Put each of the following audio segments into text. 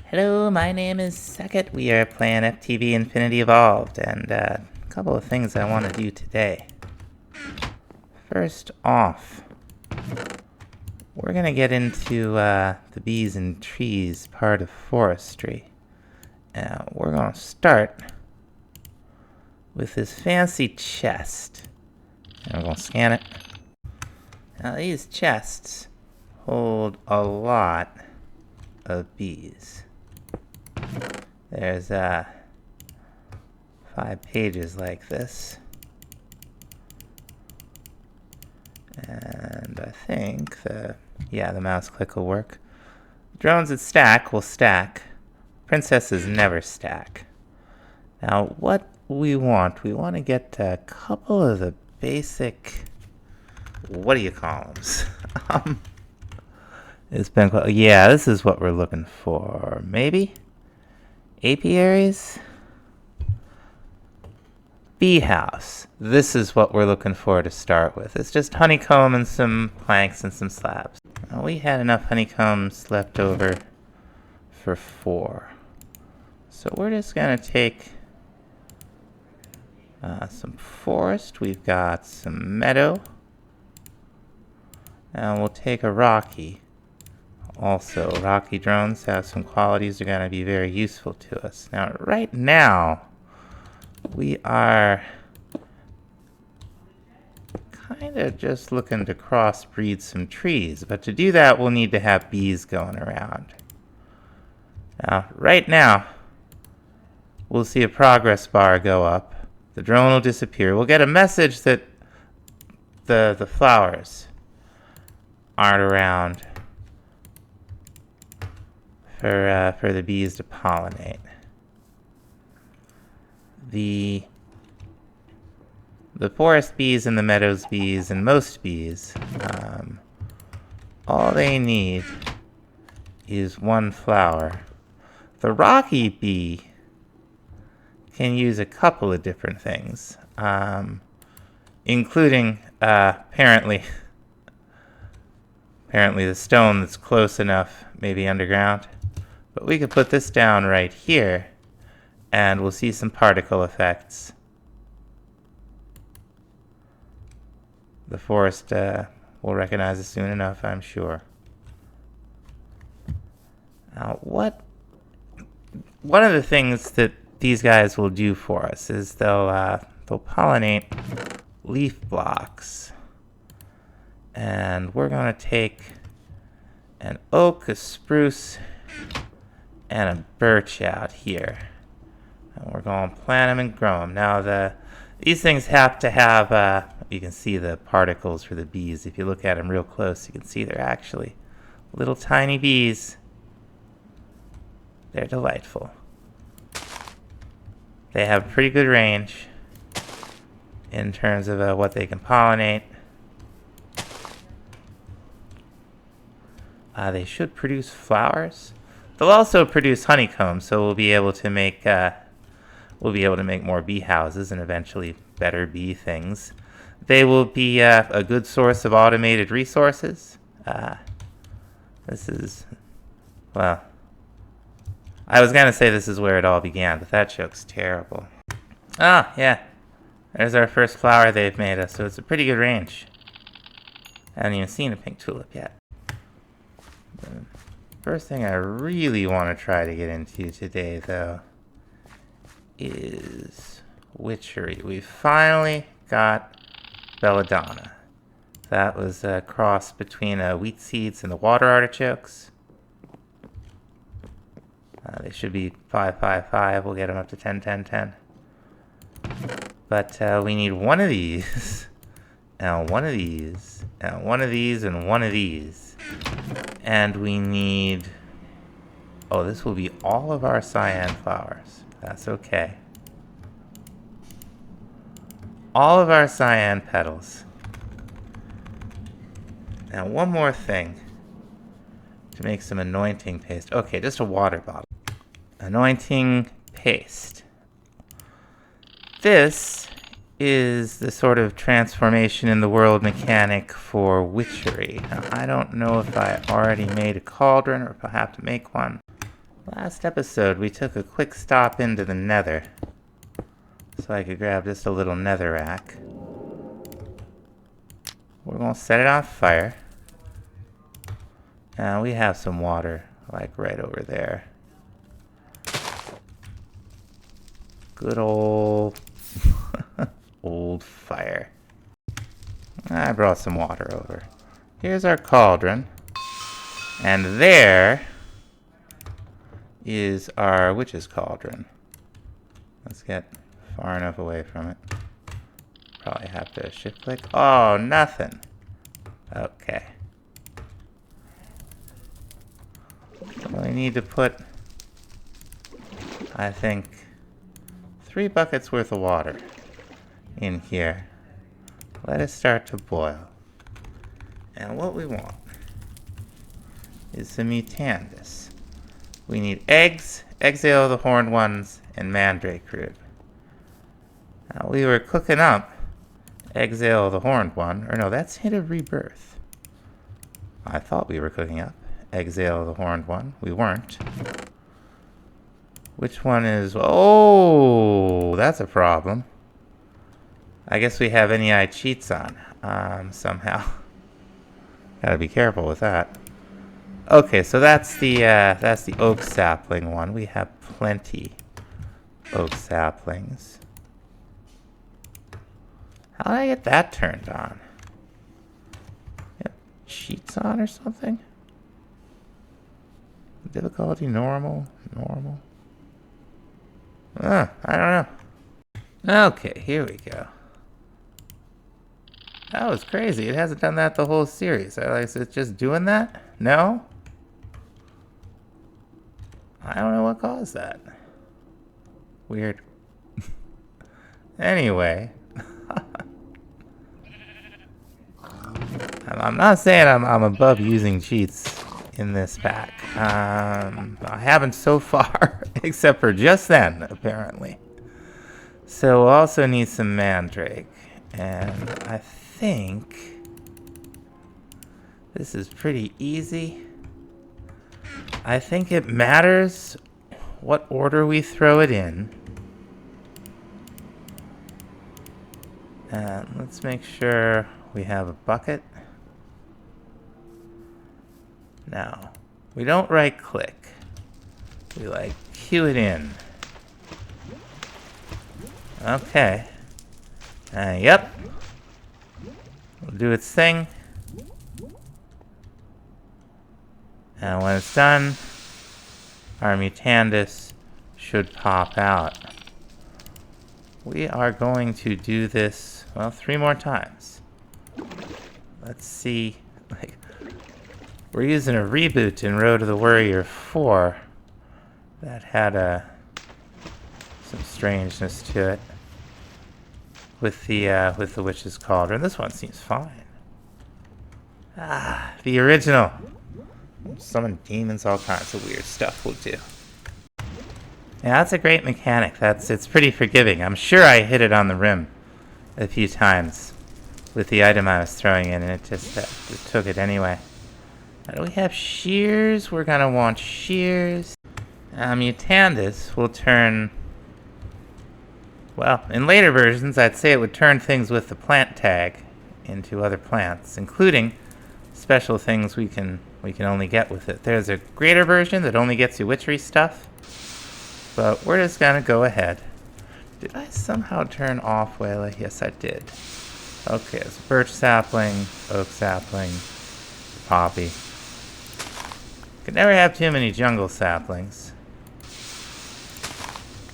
Hello, my name is Second. We are playing FTB Infinity Evolved, and a couple of things I want to do today. First off, we're going to get into the bees and trees part of forestry. We're going to start with this fancy chest. And we're going to scan it. Now, these chests hold a lot of bees. There's 5 pages like this. And I think the mouse click will work. Drones that stack will stack. Princesses never stack. Now what we want to get a couple of the basic, what do you call them? It's been quite, yeah, this is what we're looking for. Maybe? Apiaries? Bee house. This is what we're looking for to start with. It's just honeycomb and some planks and some slabs. Now, we had enough honeycombs left over for 4. So we're just going to take some forest. We've got some meadow. And we'll take a rocky. Also, rocky drones have some qualities that are going to be very useful to us. Now, right now, we are kind of just looking to crossbreed some trees. But to do that, we'll need to have bees going around. Now, right now, we'll see a progress bar go up. The drone will disappear. We'll get a message that the flowers aren't around for the bees to pollinate. The forest bees and the meadows bees and most bees, all they need is one flower. The rocky bee can use a couple of different things, including apparently the stone that's close enough, maybe underground. But we could put this down right here, and we'll see some particle effects. The forest will recognize it soon enough, I'm sure. Now, one of the things that these guys will do for us is they'll pollinate leaf blocks. And we're going to take an oak, a spruce, and a birch out here. And we're going to plant them and grow them. Now, these things have to have, you can see the particles for the bees. If you look at them real close, you can see they're actually little tiny bees. They're delightful. They have pretty good range in terms of what they can pollinate. They should produce flowers. They'll also produce honeycomb, so we'll be able to make more bee houses and eventually better bee things. They will be a good source of automated resources. This is, well, I was gonna say this is where it all began, but that joke's terrible. Ah, yeah, there's our first flower they've made us, so it's a pretty good range. I haven't even seen a pink tulip yet. The first thing I really want to try to get into today, though, is witchery. We finally got belladonna. That was a cross between wheat seeds and the water artichokes. They should be 5, 5, 5. We'll get them up to 10, 10, 10. But we need one of these, and one of these, and one of these, and one of these. And we need, oh, this will be all of our cyan flowers. That's okay. All of our cyan petals. Now, one more thing to make some anointing paste. Okay, just a water bottle. Anointing paste. This is the sort of transformation in the world mechanic for witchery. Now, I don't know if I already made a cauldron or if I have to make one. Last episode, we took a quick stop into the nether, so I could grab just a little netherrack. We're gonna set it on fire. Now we have some water, like right over there. Good old old fire. I brought some water over. Here's our cauldron. And there is our witch's cauldron. Let's get far enough away from it. Probably have to shift click. Oh, nothing. Okay. So we need to put, I think, 3 buckets worth of water in here. Let it start to boil. And what we want is some Mutandis. We need eggs, exhale of the horned ones, and mandrake root. Now we were cooking up exhale of the horned one, or no, that's hint of rebirth. I thought we were cooking up exhale of the horned one. We weren't. Which one is, oh, that's a problem. I guess we have NEI cheats on, somehow. Gotta be careful with that. Okay, so that's the oak sapling one. We have plenty oak saplings. How did I get that turned on? Yep, cheats on or something? Difficulty normal, normal. I don't know. Okay, here we go. That was crazy. It hasn't done that the whole series. Is it just doing that? No? I don't know what caused that. Weird. Anyway. I'm not saying I'm above using cheats in this pack. I haven't so far, except for just then, apparently. So we'll also need some mandrake. And I think this is pretty easy. I think it matters what order we throw it in. And let's make sure we have a bucket. Now, we don't right click. We cue it in. Okay. Yep. We'll do its thing. And when it's done, our Mutandis should pop out. We are going to do this, well, 3 more times. Let's see. We're using a reboot in Road to the Warrior 4 that had some strangeness to it with the Witch's Cauldron. This one seems fine. The original. Summon demons, all kinds of weird stuff will do. Yeah, that's a great mechanic. It's pretty forgiving. I'm sure I hit it on the rim a few times with the item I was throwing in, and it just took it anyway. Now, do we have shears? We're gonna want shears. Mutandis will turn, well, in later versions, I'd say it would turn things with the plant tag into other plants, including special things we can only get with it. There's a greater version that only gets you witchery stuff, but we're just gonna go ahead. Did I somehow turn off Wayla? Yes, I did. Okay, it's birch sapling, oak sapling, poppy. Could never have too many jungle saplings.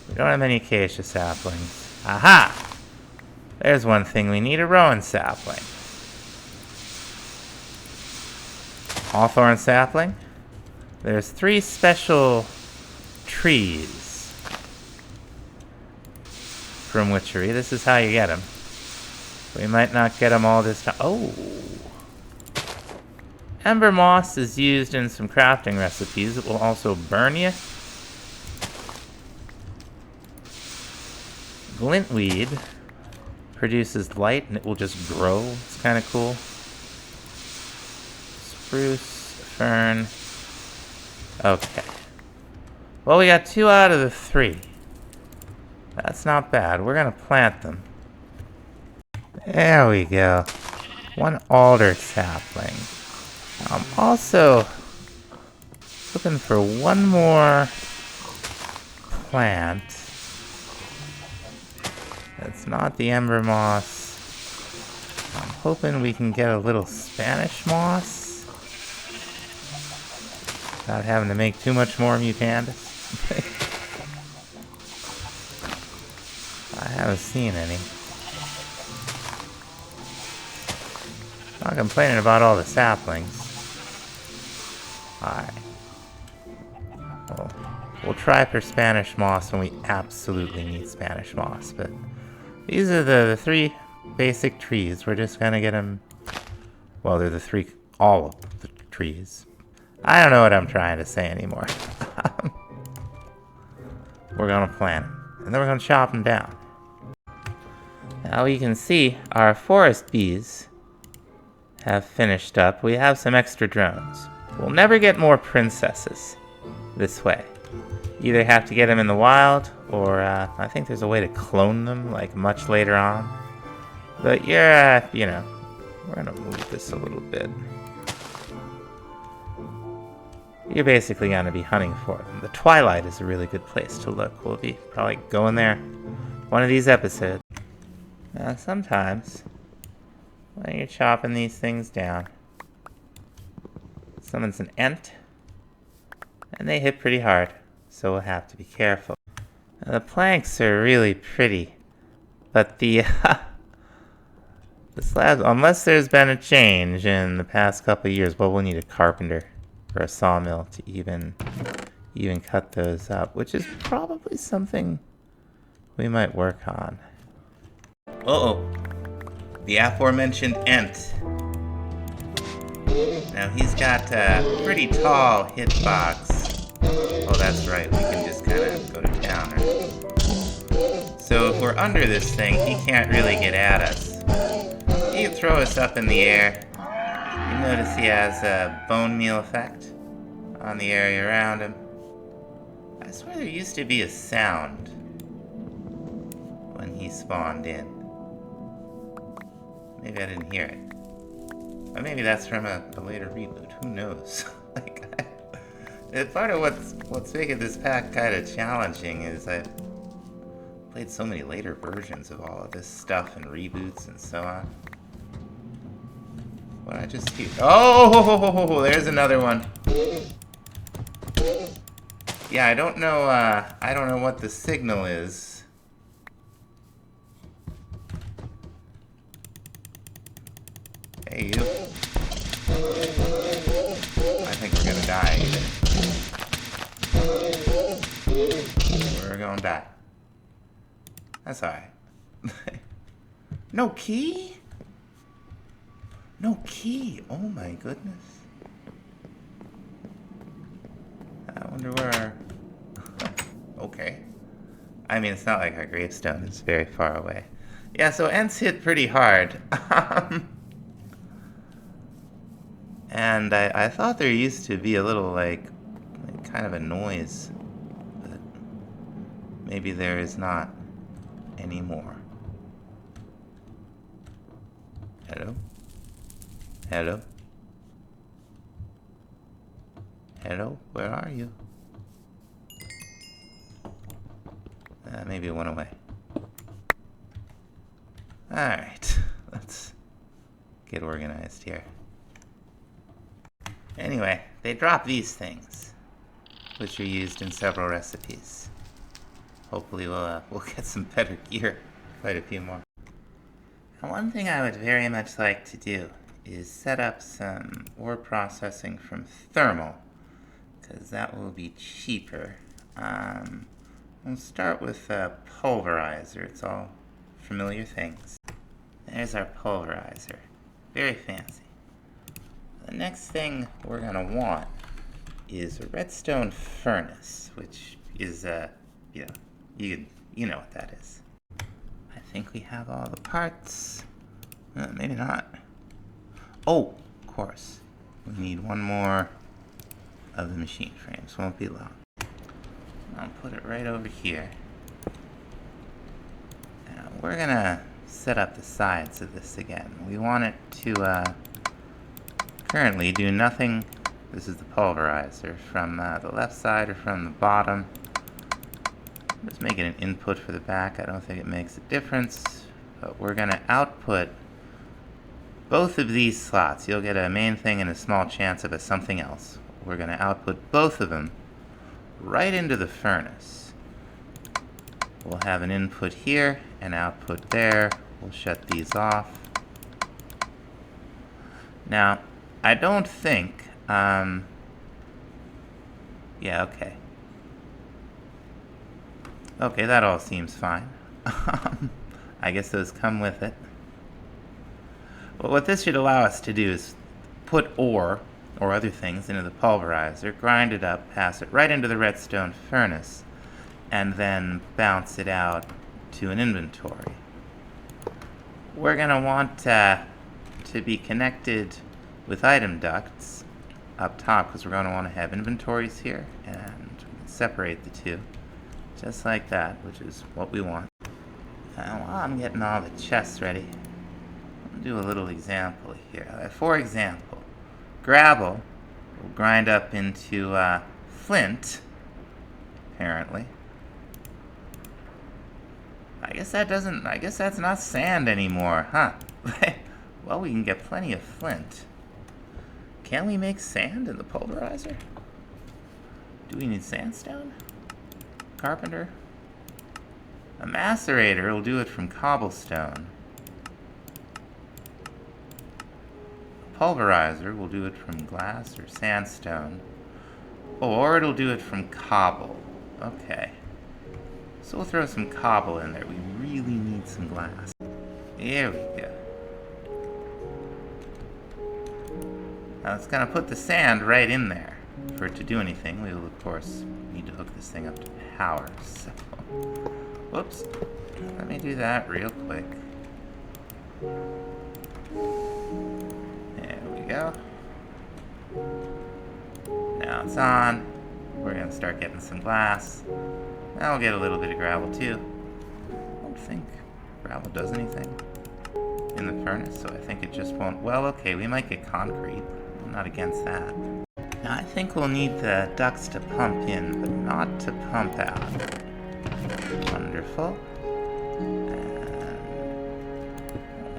We don't have any acacia saplings. Aha! There's one thing we need, a rowan sapling. Hawthorn sapling. There's 3 special trees from Witchery. This is how you get them. We might not get them all this time. Oh! Ember moss is used in some crafting recipes. It will also burn you. Glintweed produces light and it will just grow. It's kind of cool. Spruce, fern. Okay. Well, we got 2 out of the 3. That's not bad. We're gonna plant them. There we go. 1 alder sapling. I'm also looking for 1 more plant. It's not the ember moss. I'm hoping we can get a little Spanish moss without having to make too much more Mutandis. I haven't seen any. Not complaining about all the saplings. Alright. We'll try for Spanish moss when we absolutely need Spanish moss, but these are the 3 basic trees. We're just gonna get them. Well, they're the 3, all of the trees. I don't know what I'm trying to say anymore. We're gonna plant them, and then we're gonna chop them down. Now you can see our forest bees have finished up. We have some extra drones. We'll never get more princesses this way. Either have to get them in the wild, or I think there's a way to clone them, like much later on. But you're, you know, we're gonna move this a little bit. You're basically gonna be hunting for them. The Twilight is a really good place to look. We'll be probably going there one of these episodes. Now, sometimes when you're chopping these things down, someone's an ent, and they hit pretty hard, so we'll have to be careful. Now, the planks are really pretty, but the slabs, unless there's been a change in the past couple of years, well, we'll need a carpenter or a sawmill to even cut those up, which is probably something we might work on. Uh-oh. The aforementioned ent. Now he's got a pretty tall hitbox. Oh, that's right. We can just kind of go to town. So if we're under this thing, he can't really get at us. He can throw us up in the air. You notice he has a bone meal effect on the area around him. I swear there used to be a sound when he spawned in. Maybe I didn't hear it. Or maybe that's from a later reboot. Who knows? Part of what's making this pack kind of challenging is I've played so many later versions of all of this stuff and reboots and so on. What I just hear? Oh, there's another one. Yeah, I don't know what the signal is. Hey, you. I think we're gonna die. We're gonna die. That's alright. No key? No key. Oh my goodness. I wonder where our... Okay. I mean, it's not like our gravestone is very far away. Yeah, so ents hit pretty hard. And I thought there used to be a little, like kind of a noise. But maybe there is not anymore. Hello? Hello? Hello? Where are you? Maybe it went away. Alright. Let's get organized here. Anyway, they drop these things, which are used in several recipes. Hopefully we'll get some better gear. Quite a few more. Now, one thing I would very much like to do is set up some ore processing from thermal, because that will be cheaper. We'll start with a pulverizer. It's all familiar things. There's our pulverizer. Very fancy. The next thing we're going to want is a redstone furnace, which is, you know what that is. I think we have all the parts. Maybe not. Oh, of course. We need one more of the machine frames. Won't be long. put it right over here. Now we're gonna set up the sides of this again. We want it to currently do nothing. This is the pulverizer from the left side or from the bottom. Just make it an input for the back. I don't think it makes a difference, but we're gonna output both of these slots. You'll get a main thing and a small chance of a something else. We're gonna output both of them right into the furnace. We'll have an input here, an output there. We'll shut these off. Now, I don't think, yeah, okay. Okay, that all seems fine. I guess those come with it. Well, what this should allow us to do is put ore or other things into the pulverizer, grind it up, pass it right into the redstone furnace, and then bounce it out to an inventory. We're going to want to be connected with item ducts up top, because we're going to want to have inventories here, and we can separate the two, just like that, which is what we want. Now, while I'm getting all the chests ready, I'll do a little example here. For example, gravel will grind up into flint, apparently. I guess that's not sand anymore, huh? Well, we can get plenty of flint. Can we make sand in the pulverizer? Do we need sandstone? Carpenter? A macerator will do it from cobblestone. A pulverizer will do it from glass or sandstone. Or it'll do it from cobble. Okay. So we'll throw some cobble in there. We really need some glass. There we go. Now it's going to put the sand right in there. For it to do anything, we will of course need to hook this thing up to power. So, whoops. Let me do that real quick. There we go. Now it's on. We're going to start getting some glass. Now we'll get a little bit of gravel too. I don't think gravel does anything in the furnace, so I think it just won't. Well, okay, we might get concrete. I'm not against that. Now I think we'll need the ducts to pump in, but not to pump out. Wonderful. And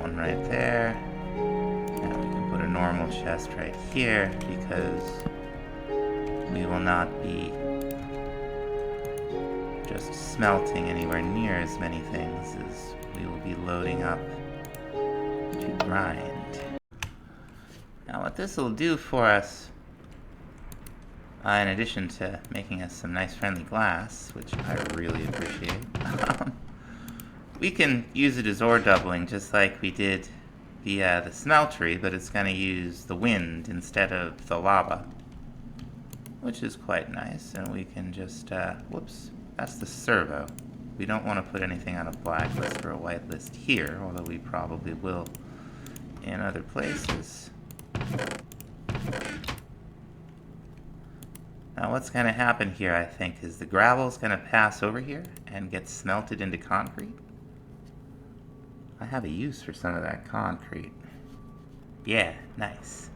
one right there. Now we can put a normal chest right here, because we will not be just smelting anywhere near as many things as we will be loading up to grind. Now what this will do for us, in addition to making us some nice friendly glass, which I really appreciate, we can use it as ore doubling just like we did the smeltery, but it's going to use the wind instead of the lava, which is quite nice. And we can just, whoops, that's the servo. We don't want to put anything on a blacklist or a whitelist here, although we probably will in other places. Now what's going to happen here, I think, is the gravel's going to pass over here and get smelted into concrete. I have a use for some of that concrete. Yeah, nice.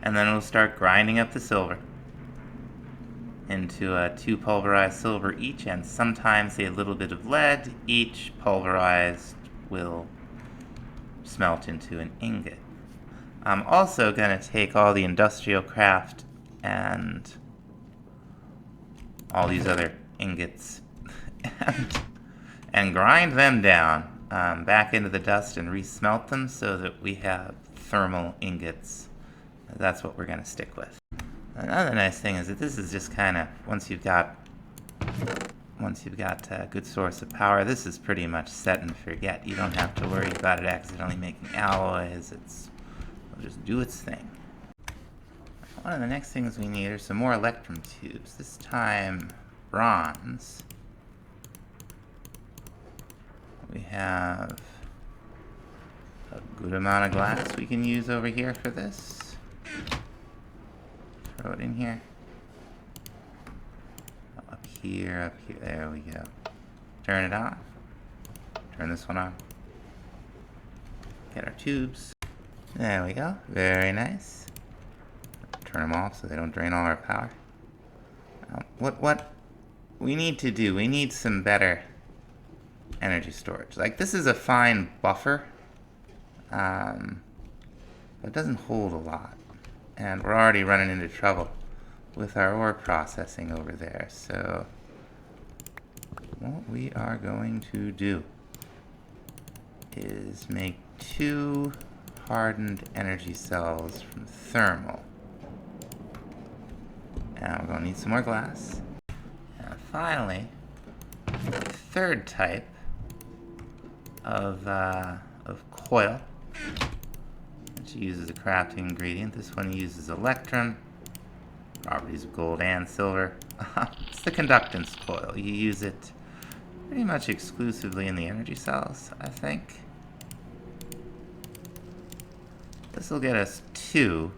And then it'll start grinding up the silver into 2 pulverized silver each, and sometimes a little bit of lead. Each pulverized will smelt into an ingot. I'm also going to take all the industrial craft and all these other ingots and grind them down back into the dust and resmelt them so that we have thermal ingots. That's what we're going to stick with. Another nice thing is that this is just kind of, once you've got a good source of power, this is pretty much set and forget. You don't have to worry about it accidentally making alloys. It'll just do its thing. One of the next things we need are some more electrum tubes. This time, bronze. We have a good amount of glass we can use over here for this. Throw it in here. Up here, up here. There we go. Turn it on. Turn this one on. Get our tubes. There we go. Very nice. Turn them off so they don't drain all our power. What we need to do, we need some better energy storage. Like, this is a fine buffer. But it doesn't hold a lot. And we're already running into trouble with our ore processing over there. So what we are going to do is make 2 hardened energy cells from thermal. And we're going to need some more glass. And finally, the 3rd type of coil, which uses a crafting ingredient. This one uses electrum, properties of gold and silver. It's the conductance coil. You use it pretty much exclusively in the energy cells, I think. This will get us 2.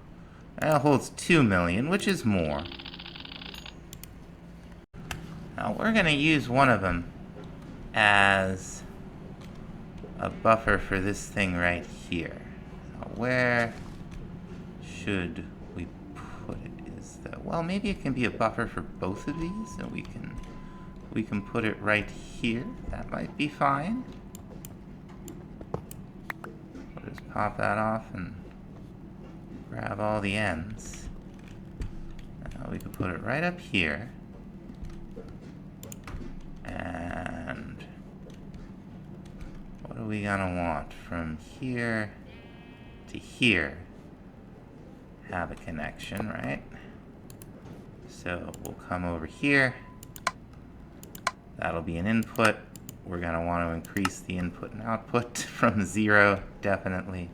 That holds 2 million, which is more. Now we're going to use one of them as a buffer for this thing right here. Now where should we put it? Well, maybe it can be a buffer for both of these, and we can put it right here. That might be fine. We'll just pop that off and grab all the ends. Now we can put it right up here. And what are we gonna want from here to here? Have a connection, right? So we'll come over here. That'll be an input. We're gonna want to increase the input and output from 0, definitely.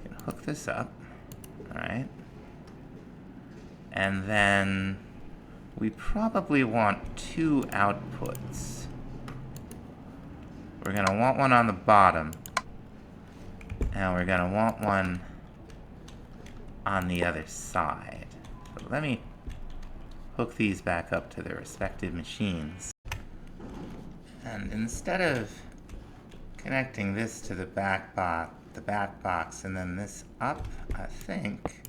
We can hook this up, all right? And then we probably want 2 outputs. We're gonna want one on the bottom, and we're gonna want one on the other side. So let me hook these back up to their respective machines. And instead of connecting this to the back box and then this up, I think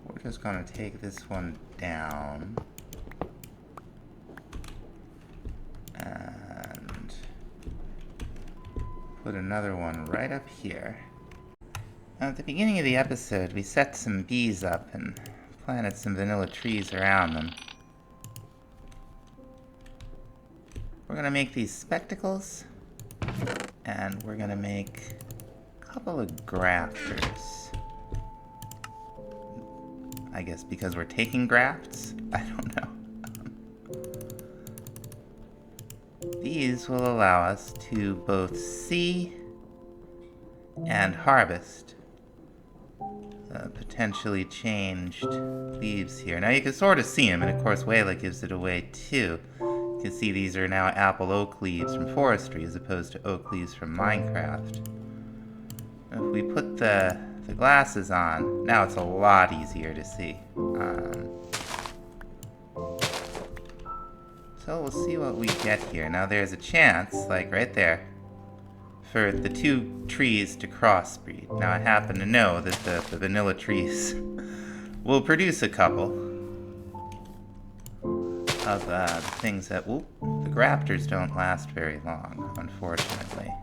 we're just going to take this one down and put another one right up here. Now, at the beginning of the episode, we set some bees up and planted some vanilla trees around them. We're going to make these spectacles, and we're going to make a couple of grafters. I guess because we're taking grafts? I don't know. These will allow us to both see and harvest potentially changed leaves here. Now you can sort of see them, and of course Wayla gives it away too. You can see these are now apple oak leaves from forestry as opposed to oak leaves from Minecraft. If we put the glasses on, now it's a lot easier to see. So we'll see what we get here. Now there's a chance, like right there, for the 2 trees to crossbreed. Now I happen to know that the vanilla trees will produce a couple of the things that, the grafters don't last very long, unfortunately.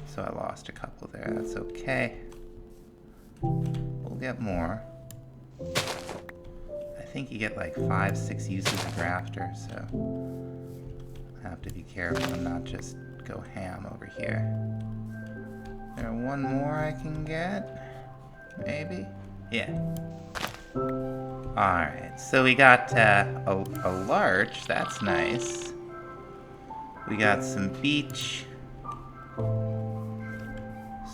So I lost a couple there, that's okay. We'll get more. I think you get like 5-6 uses of grafter, so I have to be careful and not just go ham over here. There one more I can get? Maybe? Yeah. Alright, so we got a larch, that's nice. We got some beech.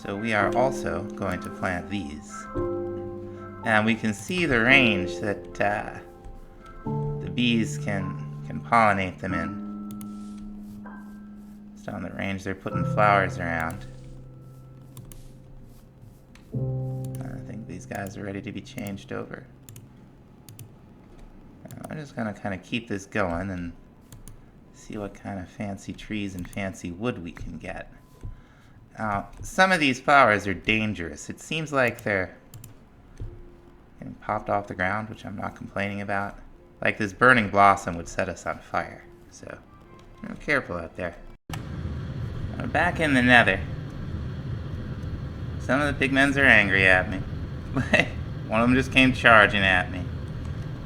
So we are also going to plant these. And we can see the range that the bees can pollinate them in. Down the range they're putting flowers around. I think these guys are ready to be changed over. I'm just gonna kind of keep this going and see what kind of fancy trees and fancy wood we can get. Now, some of these flowers are dangerous. It seems like they're getting popped off the ground, which I'm not complaining about. Like this burning blossom would set us on fire. So, be careful out there. We're back in the nether. Some of the pigments are angry at me. One of them just came charging at me.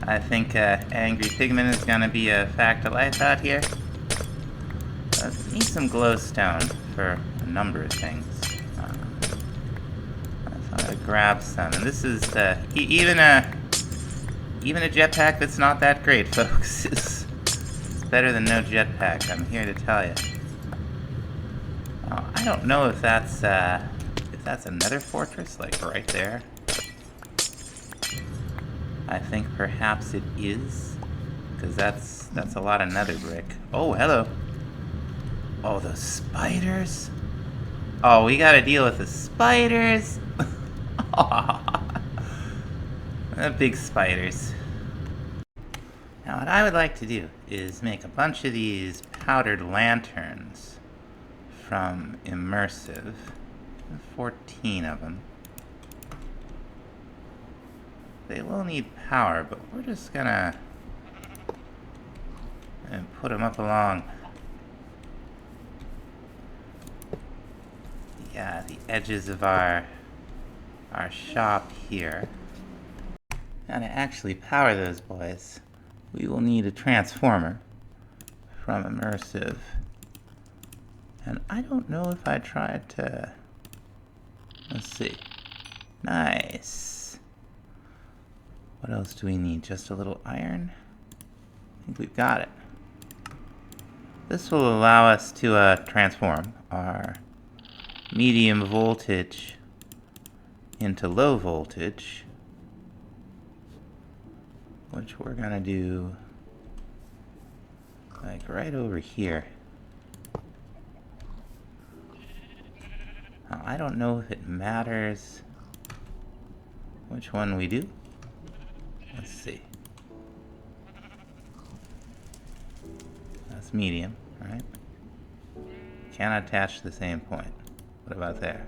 I think angry pigment is going to be a fact of life out here. Need some glowstone for a number of things. I thought I'd grab some. And this is even a jetpack that's not that great, folks. It's better than no jetpack, I'm here to tell you. I don't know if that's another fortress, like right there. I think perhaps it is, because that's a lot of nether brick. Oh, hello. Oh, those spiders. Oh, we gotta deal with the spiders. The big spiders. Now, what I would like to do is make a bunch of these powdered lanterns from immersive. 14 of them. They will need power, but we're just gonna put them up along the edges of our shop here. Now to actually power those boys, we will need a transformer from immersive. And I don't know if I tried to... Let's see. Nice. What else do we need? Just a little iron? I think we've got it. This will allow us to transform our medium voltage into low voltage, which we're gonna do like right over here. Now, I don't know if it matters which one we do. Let's see. That's medium, right? Can't attach to the same point. What about there?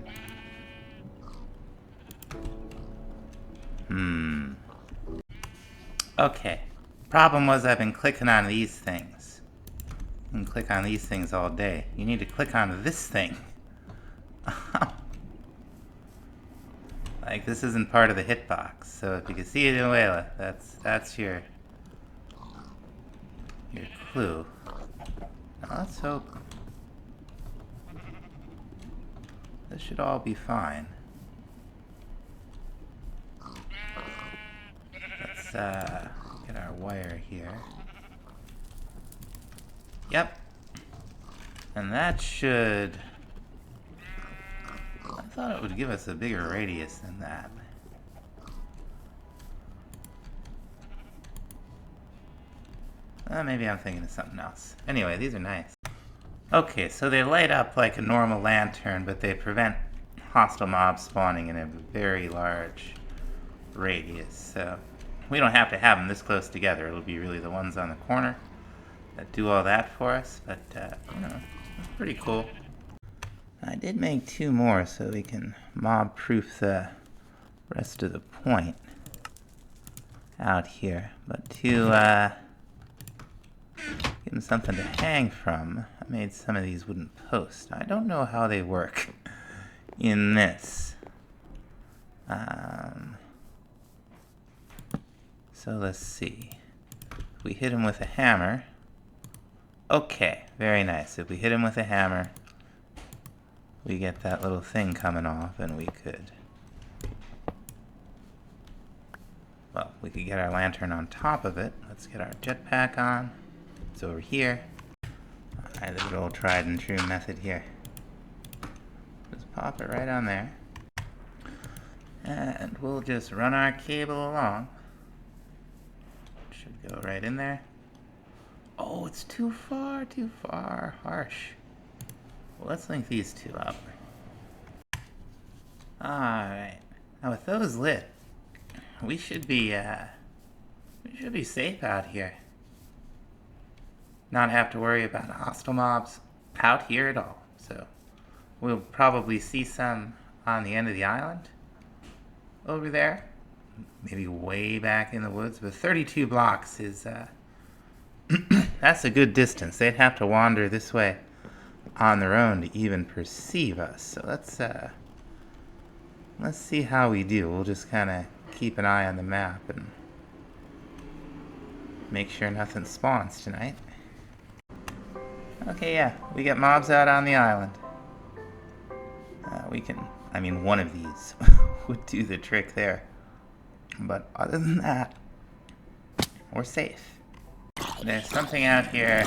Okay. Problem was I've been clicking on these things. You can click on these things all day. You need to click on this thing. Like, this isn't part of the hitbox. So if you can see it in Wayla, that's your clue. Now let's hope this should all be fine. Let's get our wire here. Yep. And that should... I thought it would give us a bigger radius than that. Maybe I'm thinking of something else. Anyway, these are nice. Okay, so they light up like a normal lantern, but they prevent hostile mobs spawning in a very large radius. So we don't have to have them this close together. It'll be really the ones on the corner that do all that for us. But, you know, it's pretty cool. I did make 2 more so we can mob-proof the rest of the point out here. But to give them something to hang from, I made some of these wooden posts. I don't know how they work in this. So let's see. If we hit him with a hammer... Okay, very nice. If we hit him with a hammer, we get that little thing coming off, and we could... Well, we could get our lantern on top of it. Let's get our jetpack on. It's over here. Alright, the good old tried and true method here. Just pop it right on there. And we'll just run our cable along. Should go right in there. Oh, it's too far, too far. Harsh. Well, let's link these 2 up. Alright. Now with those lit, we should be We should be safe out here. Not have to worry about hostile mobs out here at all. So we'll probably see some on the end of the island over there. Maybe way back in the woods, but 32 blocks is that's a good distance. They'd have to wander this way on their own to even perceive us. So let's see how we do. We'll just kind of keep an eye on the map and make sure nothing spawns tonight. Okay, yeah, we got mobs out on the island. One of these would do the trick there. But other than that, we're safe. There's something out here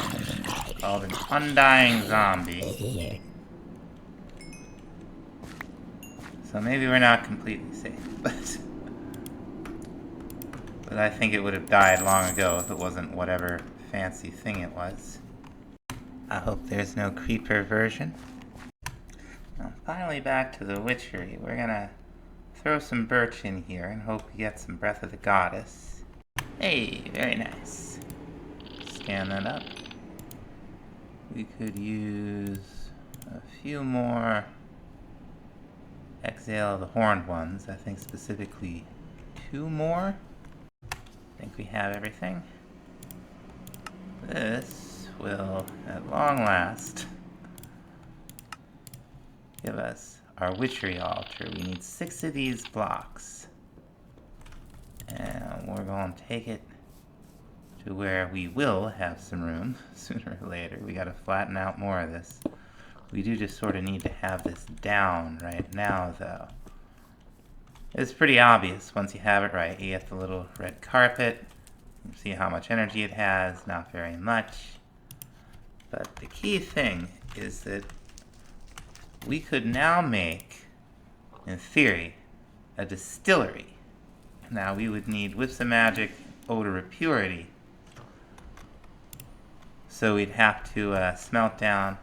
called an undying zombie. So maybe we're not completely safe, but I think it would have died long ago if it wasn't whatever fancy thing it was. I hope there's no creeper version. Now, finally back to the witchery. We're gonna throw some birch in here and hope we get some Breath of the Goddess. Hey, very nice. Scan that up. We could use a few more Exhale the Horned Ones. I think specifically 2 more. I think we have everything. This will, at long last, give us our witchery altar. We need 6 of these blocks. And we're going to take it to where we will have some room sooner or later. We got to flatten out more of this. We do just sort of need to have this down right now, though. It's pretty obvious once you have it right. You get the little red carpet. You see how much energy it has. Not very much. But the key thing is that we could now make, in theory, a distillery. Now we would need Whips of Magic, Odor of Purity. So we'd have to smelt down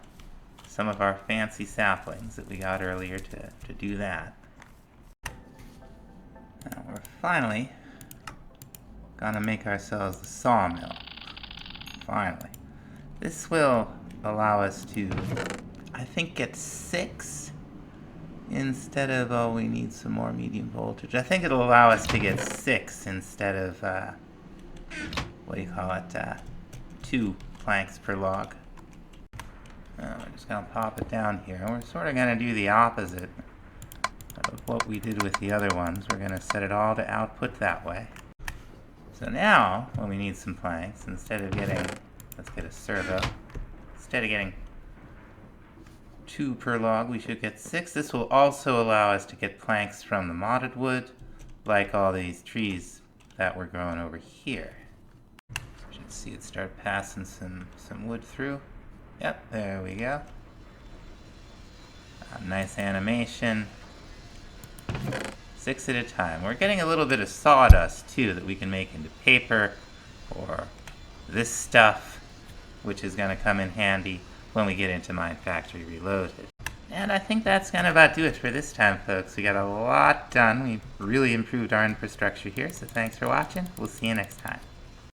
some of our fancy saplings that we got earlier to do that. Now we're finally gonna make ourselves the sawmill. Finally. This will allow us to, I think, get 6 instead of, oh, we need some more medium voltage. I think it'll allow us to get 6 instead of, 2 planks per log. We're just going to pop it down here. We're sort of going to do the opposite of what we did with the other ones. We're going to set it all to output that way. So now, when we need some planks, instead of getting, let's get a servo, instead of getting 2 per log, we should get 6. This will also allow us to get planks from the modded wood, like all these trees that we're growing over here. You should see it start passing some wood through. Yep, there we go. Nice animation. 6 at a time. We're getting a little bit of sawdust too that we can make into paper, or this stuff, which is going to come in handy when we get into Mine Factory Reloaded. And I think that's going to about do it for this time, folks. We got a lot done. We really improved our infrastructure here, so thanks for watching. We'll see you next time.